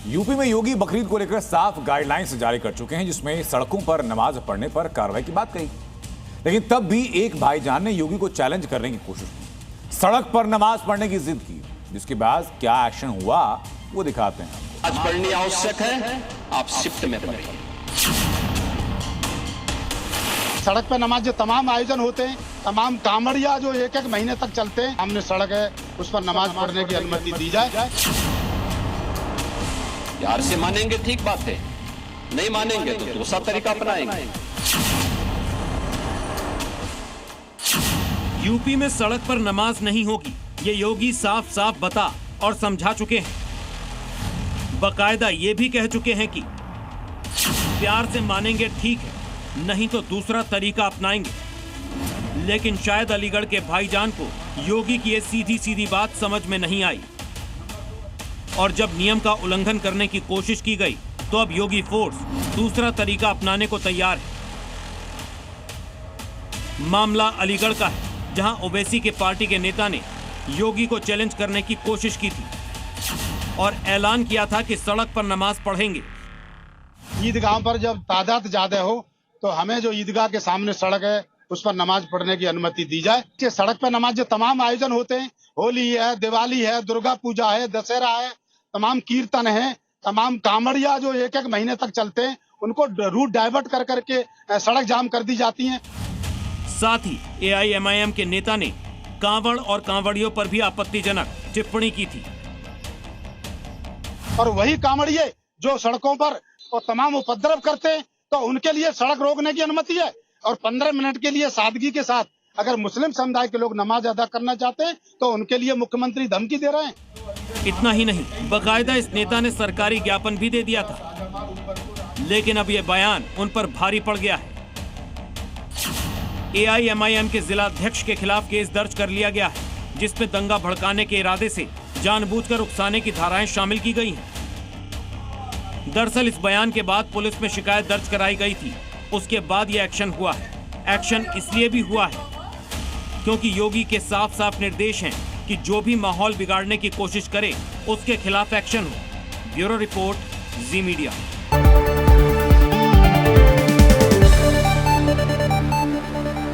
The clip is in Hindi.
यूपी में योगी बकरीद को लेकर साफ गाइडलाइंस जारी कर चुके हैं, जिसमें सड़कों पर नमाज पढ़ने पर कार्रवाई की बात कही। लेकिन तब भी एक भाईजान ने योगी को चैलेंज करने की कोशिश की, सड़क पर नमाज पढ़ने की जिद की, जिसके बाद क्या एक्शन हुआ वो दिखाते हैं। आज पढ़नी आवश्यक है, आप शिफ्ट में पढ़ें। सड़क पर नमाज जो तमाम आयोजन होते हैं, तमाम कांवड़िया जो एक एक महीने तक चलते हैं, सामने सड़क है उस पर नमाज पढ़ने की अनुमति दी जाए। यार से मानेंगे ठीक बात है, नहीं मानेंगे तो दूसरा तरीका अपनाएंगे। यूपी में सड़क पर नमाज नहीं होगी, ये योगी साफ साफ बता और समझा चुके हैं। बकायदा ये भी कह चुके हैं कि प्यार से मानेंगे ठीक है, नहीं तो दूसरा तरीका अपनाएंगे। लेकिन शायद अलीगढ़ के भाईजान को योगी की ये सीधी सीधी बात समझ में नहीं आई, और जब नियम का उल्लंघन करने की कोशिश की गई तो अब योगी फोर्स दूसरा तरीका अपनाने को तैयार है। मामला अलीगढ़ का है, जहां ओवैसी के पार्टी के नेता ने योगी को चैलेंज करने की कोशिश की थी और ऐलान किया था कि सड़क पर नमाज पढ़ेंगे। ईदगाह पर जब तादाद ज्यादा हो तो हमें जो ईदगाह के सामने सड़क है उस पर नमाज पढ़ने की अनुमति दी जाए। कि सड़क पर नमाज जो तमाम आयोजन होते हैं, होली है, दिवाली है, दुर्गा पूजा है, दशहरा है, तमाम कीर्तन है, तमाम कांवड़िया जो एक एक महीने तक चलते हैं, उनको रूट डाइवर्ट कर करके सड़क जाम कर दी जाती है। साथ ही AIMIM के नेता ने कांवड़ और कांवड़ियों पर भी आपत्तिजनक टिप्पणी की थी। और वही कांवड़िये जो सड़कों पर और तमाम उपद्रव करते हैं तो उनके लिए सड़क रोकने की अनुमति है, और 15 मिनट के लिए सादगी के साथ अगर मुस्लिम समुदाय के लोग नमाज अदा करना चाहते हैं तो उनके लिए मुख्यमंत्री धमकी दे रहे हैं। इतना ही नहीं, बकायदा इस नेता ने सरकारी ज्ञापन भी दे दिया था। लेकिन अब यह बयान उन पर भारी पड़ गया है। AIMIM के जिला अध्यक्ष के खिलाफ केस दर्ज कर लिया गया है, जिसमें दंगा भड़काने के इरादे से जानबूझकर उकसाने की धाराएं शामिल की गई हैं। दरअसल इस बयान के बाद पुलिस में शिकायत दर्ज कराई गई थी, उसके बाद यह एक्शन हुआ है। एक्शन इसलिए भी हुआ है क्योंकि योगी के साफ साफ निर्देश हैं कि जो भी माहौल बिगाड़ने की कोशिश करे उसके खिलाफ एक्शन हो। ब्यूरो रिपोर्ट, जी मीडिया।